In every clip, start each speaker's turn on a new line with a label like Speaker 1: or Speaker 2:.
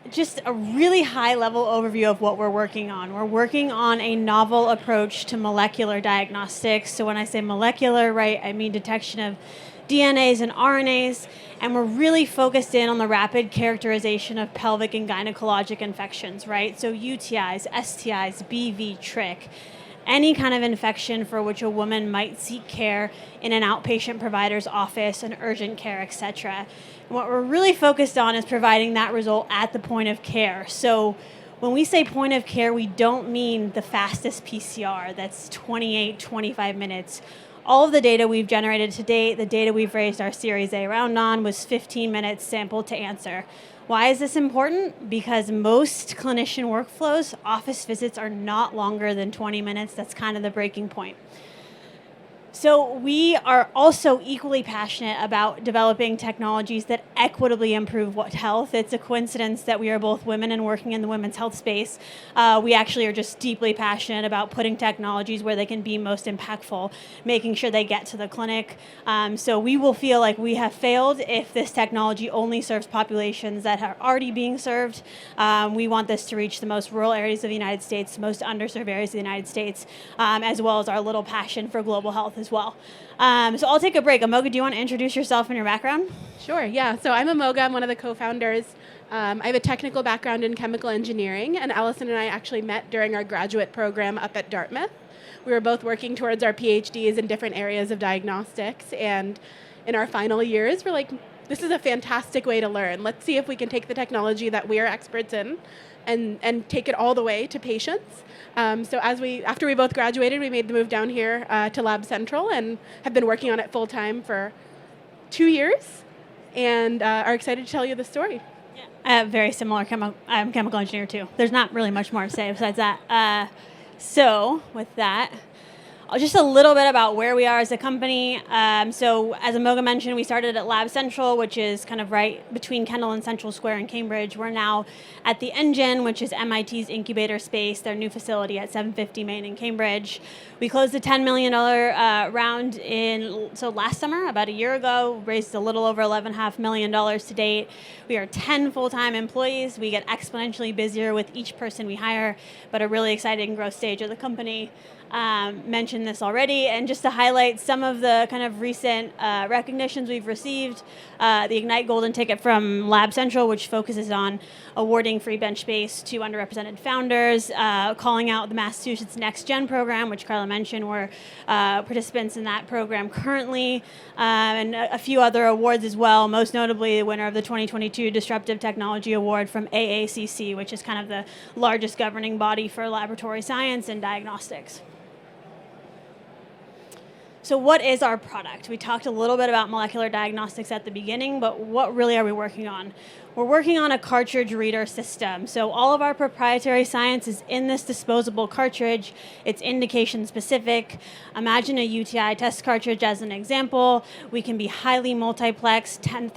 Speaker 1: Just a really high-level overview of what we're working on. We're working on a novel approach to molecular diagnostics. So when I say molecular, right, I mean detection of DNAs and RNAs, and we're really focused in on the rapid characterization of pelvic and gynecologic infections, right? So UTIs, STIs, BV, trich, any kind of infection for which a woman might seek care in an outpatient provider's office, an urgent care, etc. And what we're really focused on is providing that result at the point of care. So when we say point of care, we don't mean the fastest PCR that's 28, 25 minutes. All of the data we've generated to date, the data we've raised our Series A round on, was 15 minutes sample to answer. Why is this important? Because most clinician workflows, office visits are not longer than 20 minutes. That's kind of the breaking point. So we are also equally passionate about developing technologies that equitably improve health. It's a coincidence that we are both women and working in the women's health space. We actually are just deeply passionate about putting technologies where they can be most impactful, making sure they get to the clinic. So we will feel like we have failed if this technology only serves populations that are already being served. We want this to reach the most rural areas of the United States, the most underserved areas of the United States, as well as our little passion for global health as well. So I'll take a break. Amogha, do you want to introduce yourself and your background?
Speaker 2: Sure, yeah. So I'm Amogha. I'm one of the co-founders. I have a technical background in chemical engineering, and Alison and I actually met during our graduate program up at Dartmouth. We were both working towards our PhDs in different areas of diagnostics, and in our final years, we're like, this is a fantastic way to learn. Let's see if we can take the technology that we are experts in and take it all the way to patients. So after we both graduated, we made the move down here to Lab Central and have been working on it full time for 2 years, and are excited to tell you the story.
Speaker 1: Yeah. Very similar. I'm a chemical engineer too. There's not really much more to say besides that. So with that, just a little bit about where we are as a company. So as Amogha mentioned, we started at Lab Central, which is kind of right between Kendall and Central Square in Cambridge. We're now at the Engine, which is MIT's incubator space, their new facility at 750 Main in Cambridge. We closed a $10 million round last summer, about a year ago, raised a little over $11.5 million to date. We are 10 full-time employees. We get exponentially busier with each person we hire, but a really exciting growth stage of the company. Mentioned this already, and just to highlight some of the kind of recent recognitions we've received, the Ignite Golden Ticket from Lab Central, which focuses on awarding free bench space to underrepresented founders, calling out the Massachusetts NextGen program, which Carla mentioned. We're participants in that program currently, and a few other awards as well, most notably the winner of the 2022 Disruptive Technology Award from AACC, which is kind of the largest governing body for laboratory science and diagnostics. So what is our product? We talked a little bit about molecular diagnostics at the beginning, but what really are we working on? We're working on a cartridge reader system. So all of our proprietary science is in this disposable cartridge. It's indication specific. Imagine a UTI test cartridge as an example. We can be highly multiplex, 10,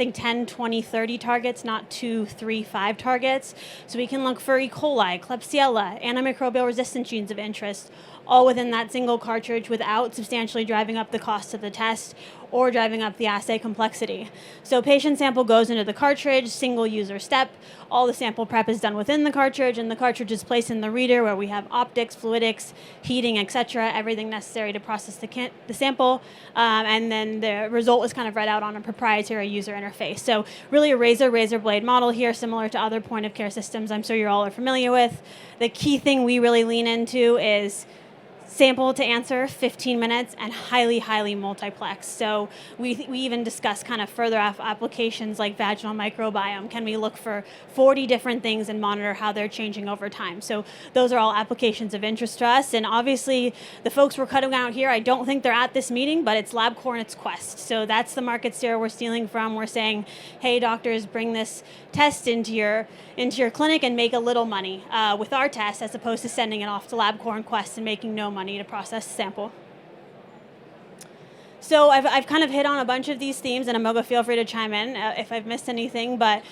Speaker 1: 20, 30 targets, not 2, 3, 5 targets. So we can look for E. coli, Klebsiella, antimicrobial resistant genes of interest, all within that single cartridge without substantially driving up the cost of the test or driving up the assay complexity. So patient sample goes into the cartridge, single user step. All the sample prep is done within the cartridge, and the cartridge is placed in the reader where we have optics, fluidics, heating, etc., everything necessary to process the sample. And then the result is kind of read out on a proprietary user interface. So really a razor blade model here, similar to other point of care systems I'm sure you all are familiar with. The key thing we really lean into is sample to answer, 15 minutes, and highly multiplex. So we even discuss kind of further applications like vaginal microbiome. Can we look for 40 different things and monitor how they're changing over time? So those are all applications of interest to us. And obviously, the folks we're cutting out here, I don't think they're at this meeting, but it's LabCorp and it's Quest. So that's the market share we're stealing from. We're saying, hey, doctors, bring this test into your clinic and make a little money with our test, as opposed to sending it off to LabCorp and Quest and making no money to process the sample. So I've kind of hit on a bunch of these themes, and Amogha, feel free to chime in if I've missed anything, but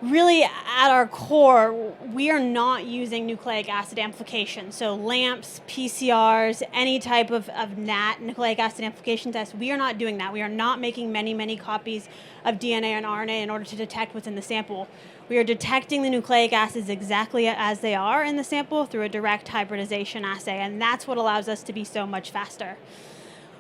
Speaker 1: really at our core, we are not using nucleic acid amplification. So LAMPs, PCRs, any type of NAT, nucleic acid amplification test, we are not doing that. We are not making many, many copies of DNA and RNA in order to detect what's in the sample. We are detecting the nucleic acids exactly as they are in the sample through a direct hybridization assay, and that's what allows us to be so much faster.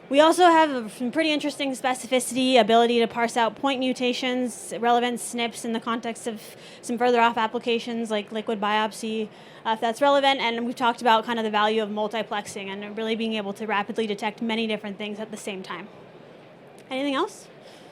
Speaker 1: We also have some pretty interesting specificity, ability to parse out point mutations, relevant SNPs in the context of some further off applications like liquid biopsy, if that's relevant. And we've talked about kind of the value of multiplexing and really being able to rapidly detect many different things at the same time. Anything else?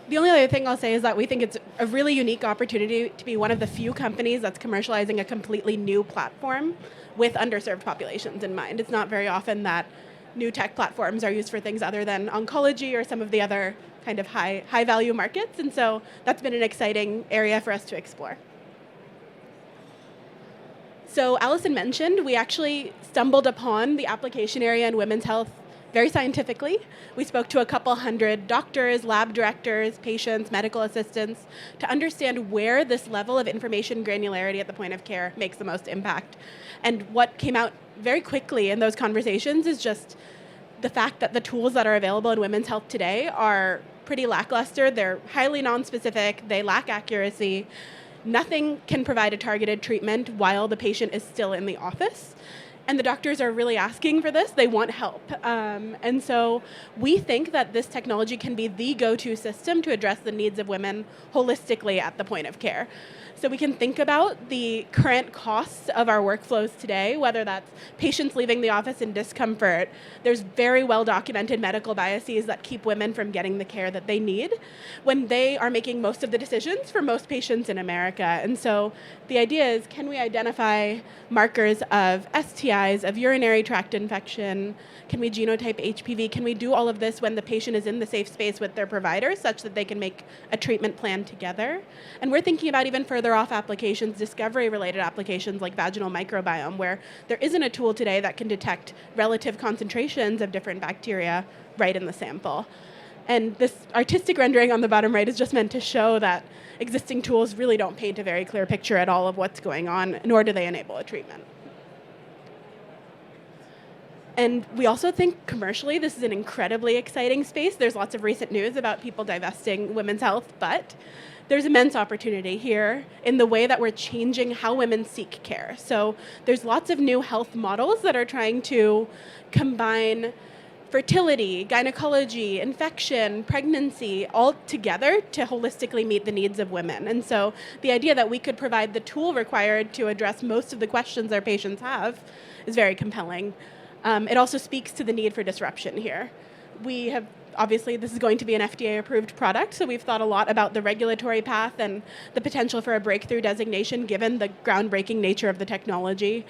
Speaker 2: The only other thing I'll say is that we think it's a really unique opportunity to be one of the few companies that's commercializing a completely new platform with underserved populations in mind. It's not very often that new tech platforms are used for things other than oncology or some of the other kind of high value markets. And so that's been an exciting area for us to explore. So Alison mentioned, we actually stumbled upon the application area in women's health very scientifically. We spoke to a couple hundred doctors, lab directors, patients, medical assistants to understand where this level of information granularity at the point of care makes the most impact. And what came out very quickly in those conversations is just the fact that the tools that are available in women's health today are pretty lackluster. They're highly nonspecific. They lack accuracy. Nothing can provide a targeted treatment while the patient is still in the office. And the doctors are really asking for this. They want help. And so we think that this technology can be the go-to system to address the needs of women holistically at the point of care. So we can think about the current costs of our workflows today, whether that's patients leaving the office in discomfort. There's very well documented medical biases that keep women from getting the care that they need when they are making most of the decisions for most patients in America. And so the idea is, can we identify markers of STIs, of urinary tract infection? Can we genotype HPV? Can we do all of this when the patient is in the safe space with their provider such that they can make a treatment plan together? And we're thinking about even further off applications, discovery-related applications like vaginal microbiome, where there isn't a tool today that can detect relative concentrations of different bacteria right in the sample. And this artistic rendering on the bottom right is just meant to show that existing tools really don't paint a very clear picture at all of what's going on, nor do they enable a treatment. And we also think commercially this is an incredibly exciting space. There's lots of recent news about people divesting women's health, but there's immense opportunity here in the way that we're changing how women seek care. So there's lots of new health models that are trying to combine fertility, gynecology, infection, pregnancy, all together to holistically meet the needs of women. And so the idea that we could provide the tool required to address most of the questions our patients have is very compelling. It also speaks to the need for disruption here. We have, obviously, this is going to be an FDA-approved product, so we've thought a lot about the regulatory path and the potential for a breakthrough designation given the groundbreaking nature of the technology.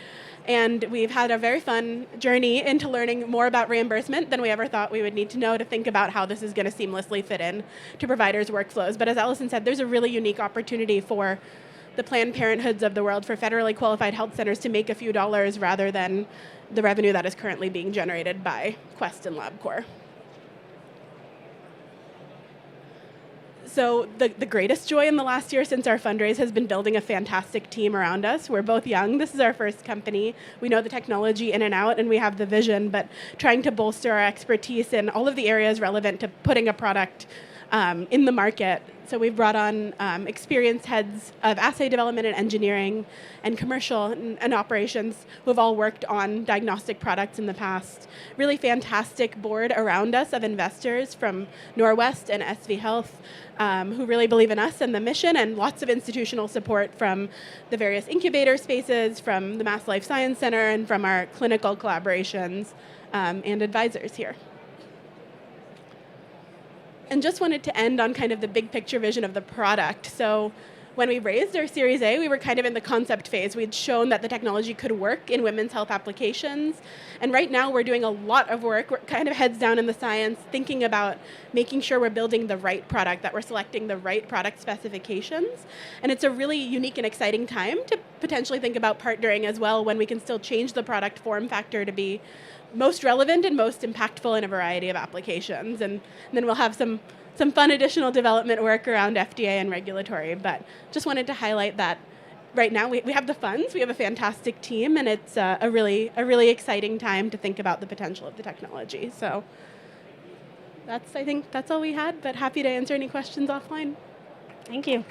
Speaker 2: And we've had a very fun journey into learning more about reimbursement than we ever thought we would need to know to think about how this is going to seamlessly fit in to providers' workflows. But as Alison said, there's a really unique opportunity for the Planned Parenthoods of the world, for federally qualified health centers to make a few dollars rather than the revenue that is currently being generated by Quest and LabCorp. So the greatest joy in the last year since our fundraise has been building a fantastic team around us. We're both young. This is our first company. We know the technology in and out, and we have the vision, but trying to bolster our expertise in all of the areas relevant to putting a product in the market. So we've brought on experienced heads of assay development and engineering and commercial and operations who have all worked on diagnostic products in the past. Really fantastic board around us of investors from Norwest and SV Health who really believe in us and the mission, and lots of institutional support from the various incubator spaces, from the Mass Life Science Center, and from our clinical collaborations and advisors here. And just wanted to end on kind of the big picture vision of the product. So when we raised our Series A, we were kind of in the concept phase. We'd shown that the technology could work in women's health applications. And right now we're doing a lot of work. We're kind of heads down in the science, thinking about making sure we're building the right product, that we're selecting the right product specifications. And it's a really unique and exciting time to potentially think about partnering as well, when we can still change the product form factor to be most relevant and most impactful in a variety of applications. And then we'll have some some fun additional development work around FDA and regulatory. But just wanted to highlight that right now we have the funds, we have a fantastic team, and it's a really exciting time to think about the potential of the technology. So I think that's all we had, but happy to answer any questions offline.
Speaker 1: Thank you.